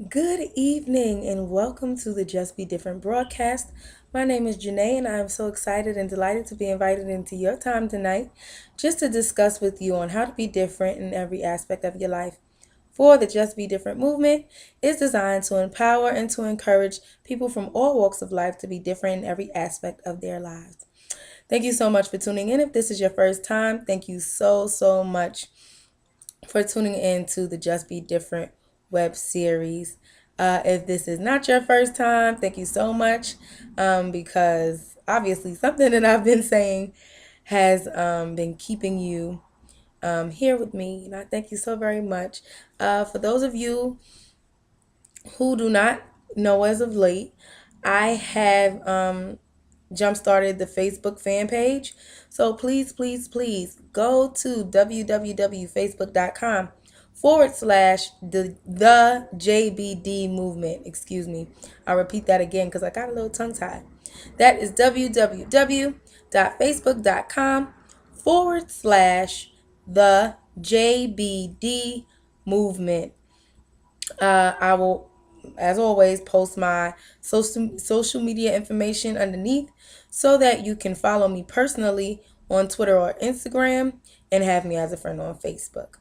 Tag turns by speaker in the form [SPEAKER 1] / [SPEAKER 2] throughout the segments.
[SPEAKER 1] Good evening and welcome to the Just Be Different broadcast. My name is Janae and I am so excited and delighted to be invited into your time tonight just to discuss with you on how to be different in every aspect of your life. For the Just Be Different movement is designed to empower and to encourage people from all walks of life to be different in every aspect of their lives. Thank you so much for tuning in. If this is your first time, thank you so much for tuning in to the Just Be Different web series. If this is not your first time, thank you so much because obviously something that I've been saying has been keeping you here with me. And I thank you so very much. For those of you who do not know as of late, I have jump started the Facebook fan page. So please go to www.facebook.com/ the JBD movement. Excuse me. I'll repeat that again because I got a little tongue tied. That is www.facebook.com/ the JBD movement. I will, as always, post my social media information underneath so that you can follow me personally on Twitter or Instagram and have me as a friend on Facebook.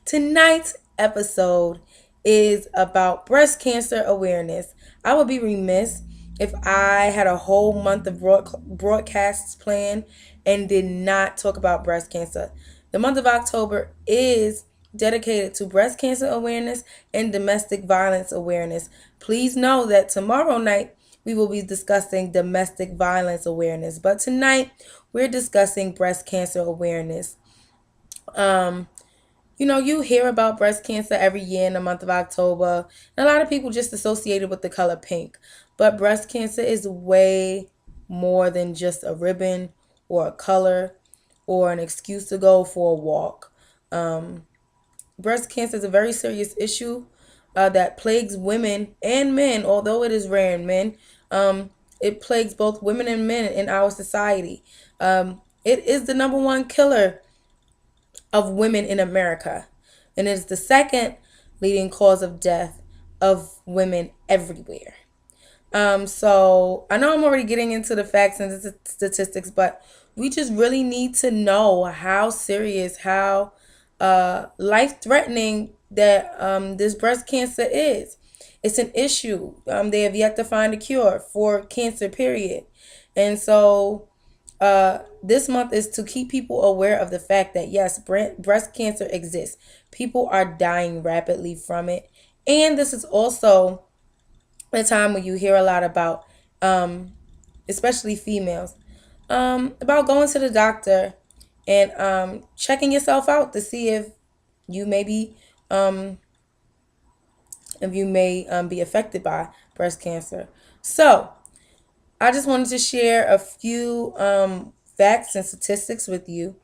[SPEAKER 1] Tonight's episode is about breast cancer awareness. I would be remiss if I had a whole month of broadcasts planned and did not talk about breast cancer. The month of October is dedicated to breast cancer awareness and domestic violence awareness. Please know that tomorrow night we will be discussing domestic violence awareness, but tonight we're discussing breast cancer awareness. Um, you hear about breast cancer every year in the month of October, and a lot of people just associate it with the color pink. But breast cancer is way more than just a ribbon or a color or an excuse to go for a walk. Breast cancer is a very serious issue that plagues women and men, although it is rare in men. It plagues both women and men in our society. It is the number one killer of women in America, and it is the second leading cause of death of women everywhere. So I know I'm already getting into the facts and the statistics, but we just really need to know how serious, how life threatening that this breast cancer is. It's an issue. They have yet to find a cure for cancer, period. And so this month is to keep people aware of the fact that yes, breast cancer exists. People are dying rapidly from it. And this is also a time when you hear a lot about, especially females, about going to the doctor and checking yourself out to see if you may be, be affected by breast cancer. So I just wanted to share a few facts and statistics with you.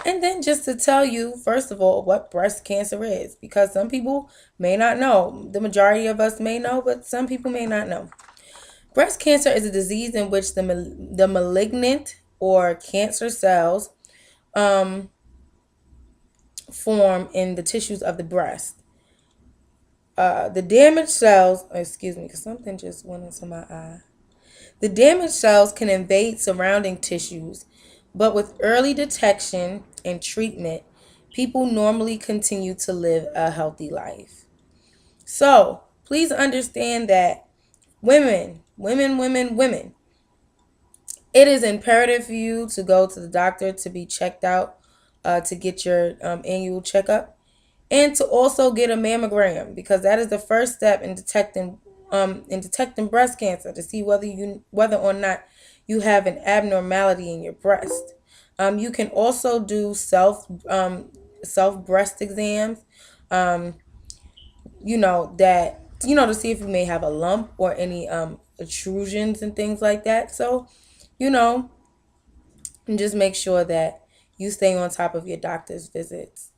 [SPEAKER 1] And then just to tell you, first of all, what breast cancer is, because some people may not know. The majority of us may know, but some people may not know. Breast cancer is a disease in which the malignant or cancer cells form in the tissues of the breast. The damaged cells, excuse me, because something just went into my eye. The damaged cells can invade surrounding tissues, but with early detection and treatment, people normally continue to live a healthy life. So please understand that women, it is imperative for you to go to the doctor to be checked out, to get your annual checkup, and to also get a mammogram because that is the first step in detecting breast cancer to see whether or not you have an abnormality in your breast. You can also do self breast exams. Um, to see if you may have a lump or any intrusions and things like that. So, you know, and just make sure that you stay on top of your doctor's visits.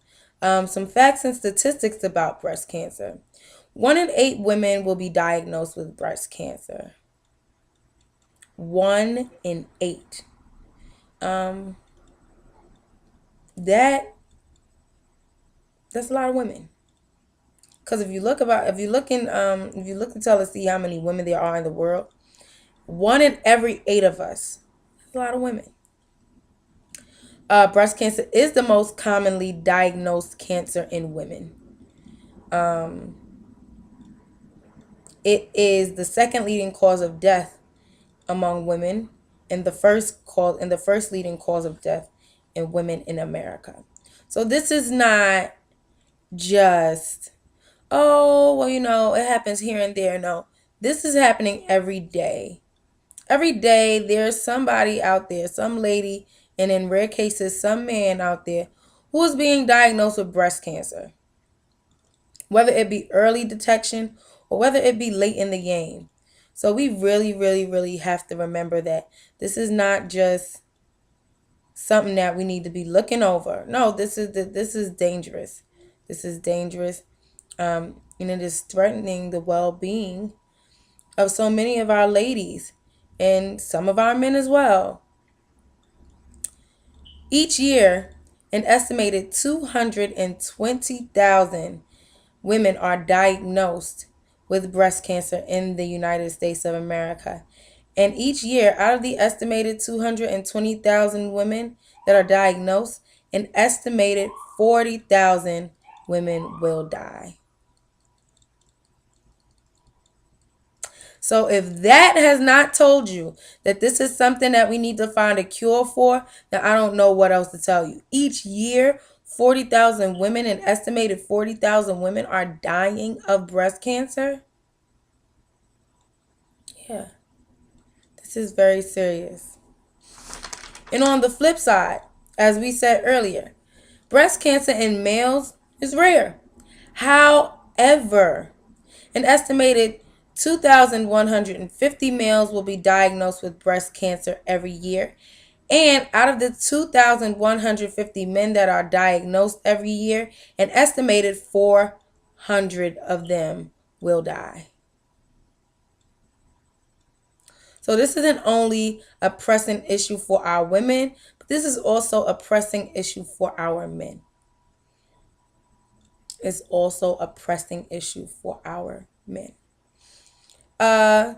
[SPEAKER 1] Some facts and statistics about breast cancer. 1 in 8 women will be diagnosed with breast cancer. 1 in 8. Um, that that's a lot of women. Because if you look to tell us see how many women there are in the world, one in every eight of us, that's a lot of women. Breast cancer is the most commonly diagnosed cancer in women. Um, it is the second leading cause of death among women, and the first leading cause of death in women in America. So this is not just, oh, well, it happens here and there. No, this is happening every day. Every day there's somebody out there, some lady, and in rare cases some man out there who is being diagnosed with breast cancer, whether it be early detection or whether it be late in the game. So we really, really, really have to remember that this is not just something that we need to be looking over. No, this is dangerous. This is dangerous, and it is threatening the well-being of so many of our ladies and some of our men as well. Each year, an estimated 220,000 women are diagnosed with breast cancer in the United States of America. And each year, out of the estimated 220,000 women that are diagnosed, an estimated 40,000 women will die. So if that has not told you that this is something that we need to find a cure for, then I don't know what else to tell you. Each year, 40,000 women, an estimated 40,000 women are dying of breast cancer. Yeah, this is very serious. And on the flip side, as we said earlier, breast cancer in males is rare. However, an estimated 2,150 males will be diagnosed with breast cancer every year. And out of the 2,150 men that are diagnosed every year, an estimated 400 of them will die. So this isn't only a pressing issue for our women, but this is also a pressing issue for our men. It's also a pressing issue for our men. I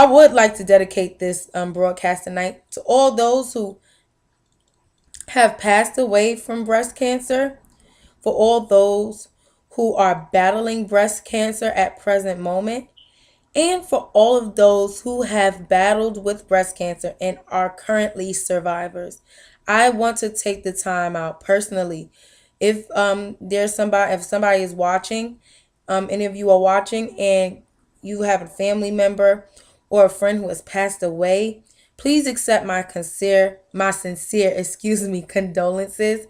[SPEAKER 1] would like to dedicate this broadcast tonight to all those who have passed away from breast cancer, for all those who are battling breast cancer at present moment, and for all of those who have battled with breast cancer and are currently survivors. I want to take the time out personally. If somebody is watching, any of you are watching and you have a family member or a friend who has passed away, please accept my sincere, condolences.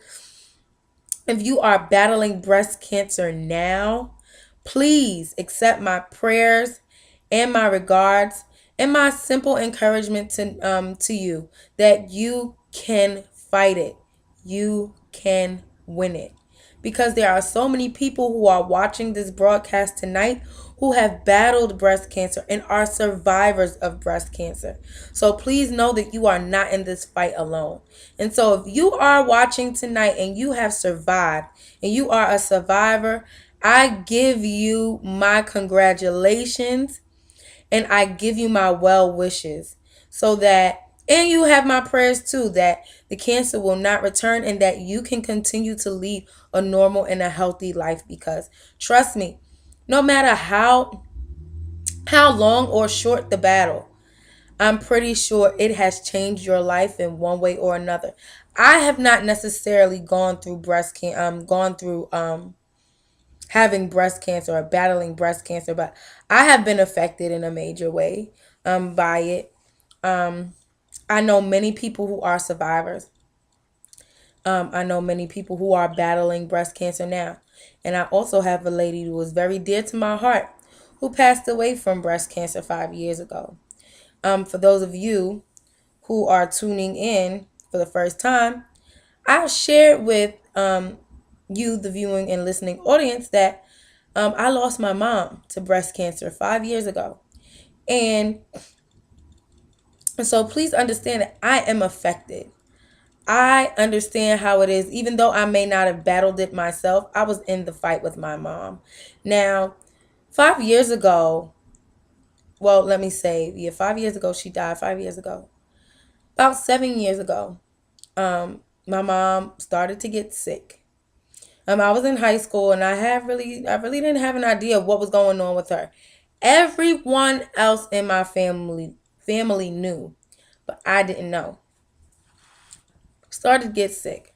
[SPEAKER 1] If you are battling breast cancer now, please accept my prayers and my regards and my simple encouragement to you that you can fight it. You can win it. Because there are so many people who are watching this broadcast tonight who have battled breast cancer and are survivors of breast cancer. So please know that you are not in this fight alone. And so if you are watching tonight and you have survived and you are a survivor, I give you my congratulations and I give you my well wishes and you have my prayers too, that the cancer will not return and that you can continue to lead a normal and a healthy life. Because trust me, no matter how long or short the battle, I'm pretty sure it has changed your life in one way or another. I have not necessarily gone through having breast cancer or battling breast cancer, but I have been affected in a major way by it. I know many people who are survivors. I know many people who are battling breast cancer now. And I also have a lady who was very dear to my heart who passed away from breast cancer 5 years ago. For those of you who are tuning in for the first time, I shared with you, the viewing and listening audience, that I lost my mom to breast cancer 5 years ago. And so please understand that I am affected. I understand how it is. Even though I may not have battled it myself, I was in the fight with my mom. Now, 5 years ago, well, let me say, yeah, 5 years ago, she died 5 years ago. About 7 years ago, my mom started to get sick. I was in high school and I really didn't have an idea of what was going on with her. Everyone else in my family knew, but I didn't know. Started to get sick.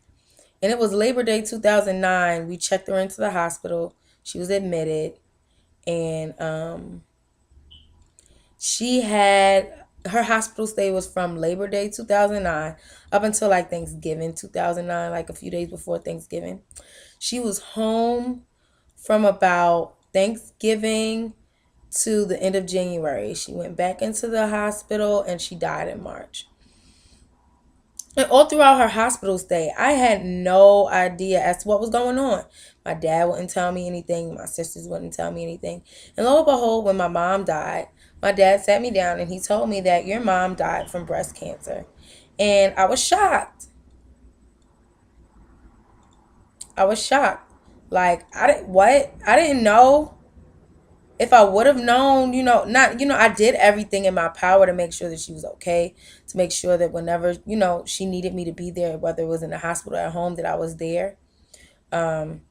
[SPEAKER 1] And it was Labor Day 2009. We checked her into the hospital. She was admitted and she had her hospital stay was from Labor Day 2009 up until like Thanksgiving 2009, like a few days before Thanksgiving. She was home from about Thanksgiving to the end of January. She went back into the hospital and she died in March. And all throughout her hospital stay, I had no idea as to what was going on. My dad wouldn't tell me anything. My sisters wouldn't tell me anything. And lo and behold, when my mom died, my dad sat me down and he told me that your mom died from breast cancer. And I was shocked. I was shocked. Like, I didn't, what? I didn't know. If I would have known, not, I did everything in my power to make sure that she was okay, to make sure that whenever, she needed me to be there, whether it was in the hospital or at home, that I was there, um,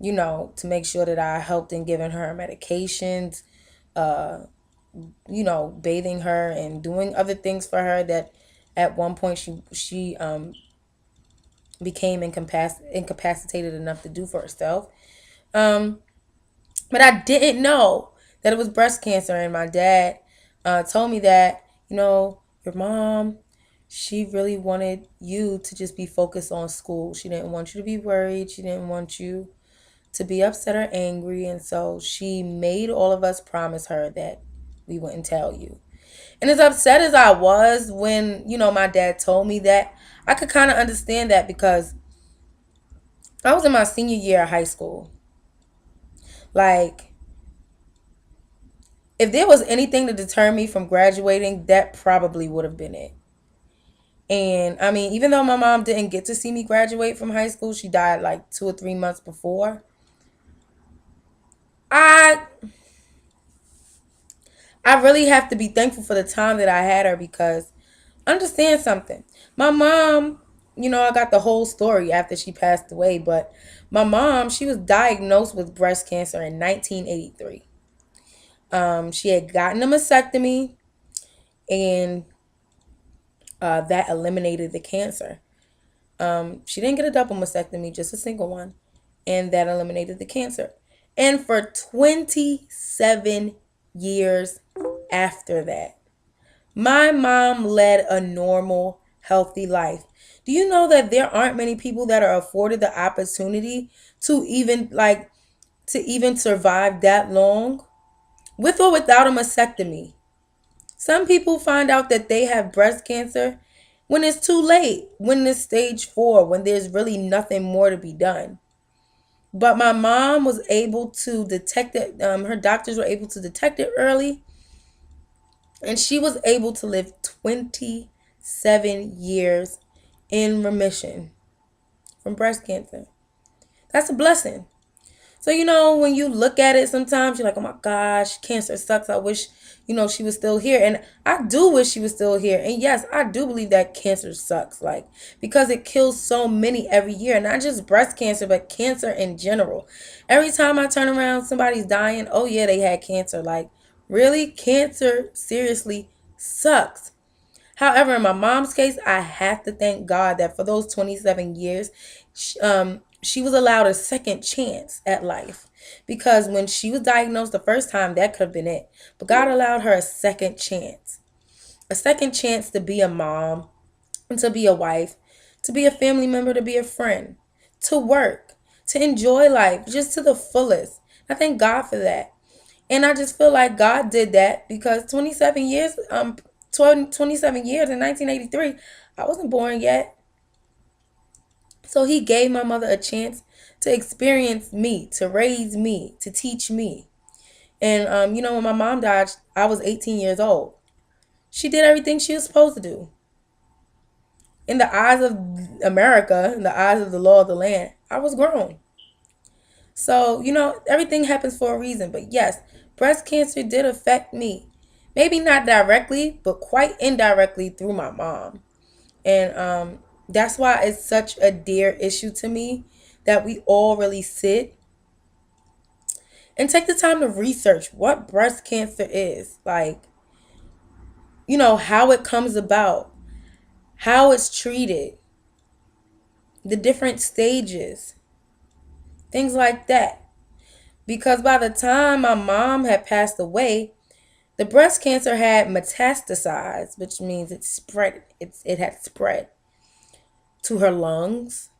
[SPEAKER 1] to make sure that I helped in giving her medications, uh, bathing her and doing other things for her that at one point she became incapacitated enough to do for herself. Um, But I didn't know that it was breast cancer. And my dad told me that, your mom, she really wanted you to just be focused on school. She didn't want you to be worried. She didn't want you to be upset or angry. And so she made all of us promise her that we wouldn't tell you. And as upset as I was when, my dad told me that, I could kind of understand that because I was in my senior year of high school. Like, if there was anything to deter me from graduating, that probably would have been it. And I mean, even though my mom didn't get to see me graduate from high school, she died like 2 or 3 months before. I I really have to be thankful for the time that I had her because understand something. My mom, I got the whole story after she passed away, but my mom, she was diagnosed with breast cancer in 1983. She had gotten a mastectomy and that eliminated the cancer. She didn't get a double mastectomy, just a single one, and that eliminated the cancer. And for 27 years after that, my mom led a normal, healthy life. Do you know that there aren't many people that are afforded the opportunity to even survive that long with or without a mastectomy? Some people find out that they have breast cancer when it's too late, when it's stage 4, when there's really nothing more to be done. But my mom was able to detect it. Her doctors were able to detect it early, and she was able to live 27 years in remission from breast cancer. That's a blessing. So, when you look at it, sometimes you're like, oh my gosh, cancer sucks. I wish, she was still here. And I do wish she was still here. And yes, I do believe that cancer sucks. Like, because it kills so many every year. Not just breast cancer, but cancer in general. Every time I turn around, somebody's dying. Oh yeah, they had cancer. Like, really? Cancer seriously sucks. However, in my mom's case, I have to thank God that for those 27 years, she was allowed a second chance at life. Because when she was diagnosed the first time, that could have been it. But God allowed her a second chance. A second chance to be a mom, and to be a wife, to be a family member, to be a friend, to work, to enjoy life just to the fullest. I thank God for that. And I just feel like God did that because 27 years in 1983, I wasn't born yet. So he gave my mother a chance to experience me, to raise me, to teach me. And, when my mom died, I was 18 years old. She did everything she was supposed to do. In the eyes of America, in the eyes of the law of the land, I was grown. So, everything happens for a reason. But yes, breast cancer did affect me. Maybe not directly, but quite indirectly through my mom. And that's why it's such a dear issue to me that we all really sit and take the time to research what breast cancer is. Like, how it comes about, how it's treated, the different stages, things like that. Because by the time my mom had passed away, the breast cancer had metastasized, which means it spread. It had spread to her lungs,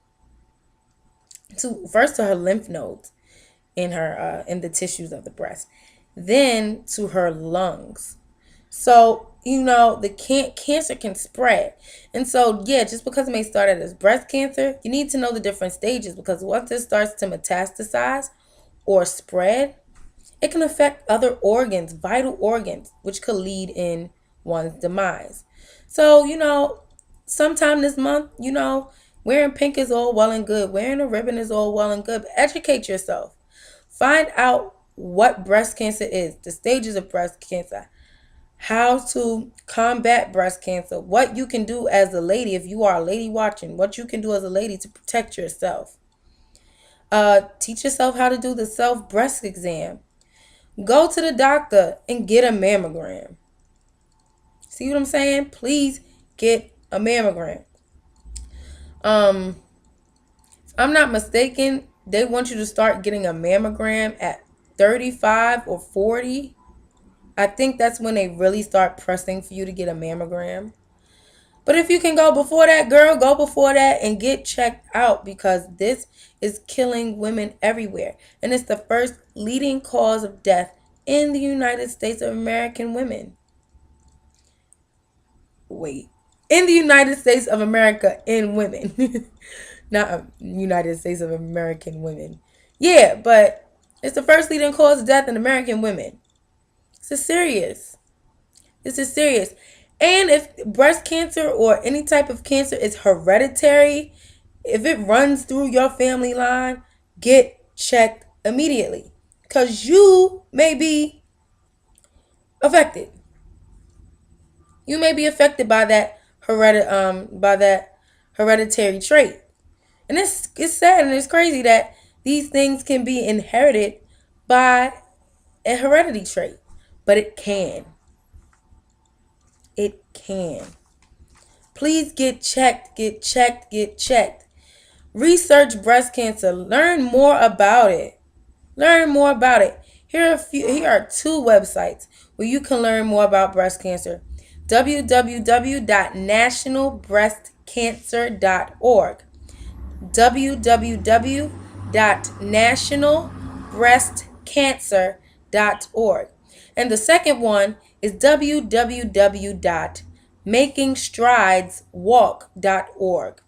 [SPEAKER 1] to first to her lymph nodes in her in the tissues of the breast, then to her lungs. So the cancer can spread, and so yeah, just because it may start out as breast cancer, you need to know the different stages, because once it starts to metastasize or spread, it can affect other organs, vital organs, which could lead in one's demise. So, sometime this month, wearing pink is all well and good. Wearing a ribbon is all well and good. But educate yourself. Find out what breast cancer is, the stages of breast cancer, how to combat breast cancer, what you can do as a lady, if you are a lady watching, what you can do as a lady to protect yourself. Teach yourself how to do the self breast exam. Go to the doctor and get a mammogram. See what I'm saying? Please get a mammogram. If I'm not mistaken, they want you to start getting a mammogram at 35 or 40. I think that's when they really start pressing for you to get a mammogram. But if you can go before that, girl, go before that and get checked out, because this is killing women everywhere. And it's the first leading cause of death in the United States of American women. Wait. In the United States of America in women. Not United States of American women. Yeah, but it's the first leading cause of death in American women. This is serious. This is serious. And if breast cancer or any type of cancer is hereditary, if it runs through your family line, get checked immediately, because you may be affected. You may be affected by that hereditary trait. And it's sad and it's crazy that these things can be inherited by a heredity trait. But it can. It can. Please get checked, get checked, get checked. Research breast cancer. Learn more about it. Learn more about it. Here are two websites where you can learn more about breast cancer. www.nationalbreastcancer.org. www.nationalbreastcancer.org. And the second one is www.makingstrideswalk.org.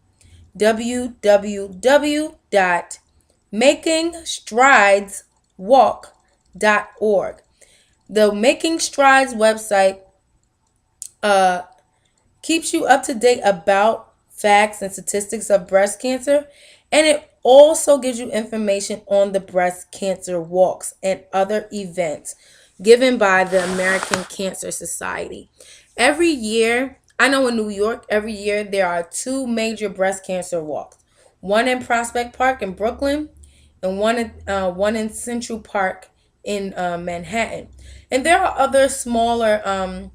[SPEAKER 1] www.makingstrideswalk.org. The Making Strides website keeps you up to date about facts and statistics of breast cancer, and it also gives you information on the breast cancer walks and other events given by the American Cancer Society. Every year, I know in New York, every year there are two major breast cancer walks. One in Prospect Park in Brooklyn, and one in Central Park in Manhattan. And there are other smaller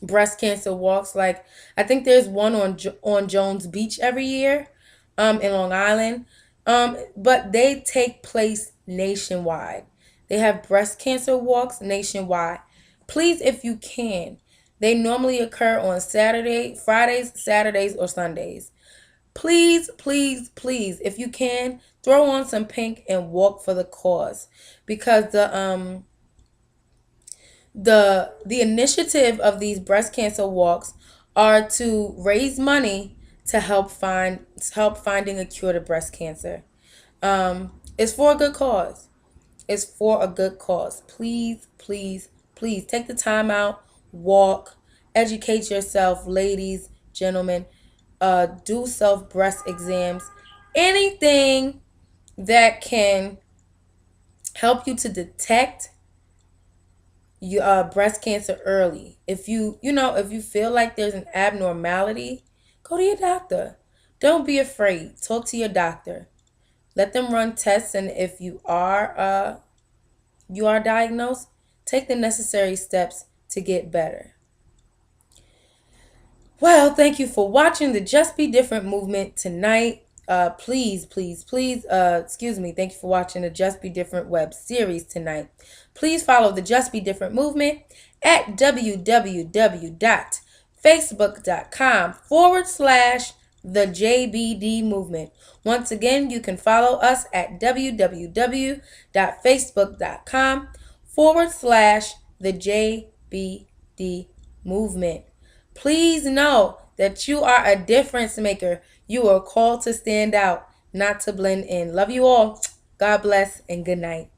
[SPEAKER 1] breast cancer walks. Like, I think there's one on Jones Beach every year, in Long Island. But they take place nationwide. They have breast cancer walks nationwide. Please, if you can. They normally occur on Fridays, Saturdays, or Sundays. Please, please, please, if you can, throw on some pink and walk for the cause, because the initiative of these breast cancer walks are to raise money to help finding a cure to breast cancer. It's for a good cause. It's for a good cause. Please, please, please take the time out, walk, educate yourself, ladies, gentlemen. do self breast exams, anything that can help you to detect your breast cancer early. If if you feel like there's an abnormality, go to your doctor. Don't be afraid. Talk to your doctor. Let them run tests, and if you are diagnosed, take the necessary steps to get better. Well, thank you for watching the Just Be Different movement tonight. Please, please, please, thank you for watching the Just Be Different web series tonight. Please follow the Just Be Different movement at www.facebook.com/the JBD movement. Once again, you can follow us at www.facebook.com/the JBD movement. Please know that you are a difference maker. You are called to stand out, not to blend in. Love you all. God bless and good night.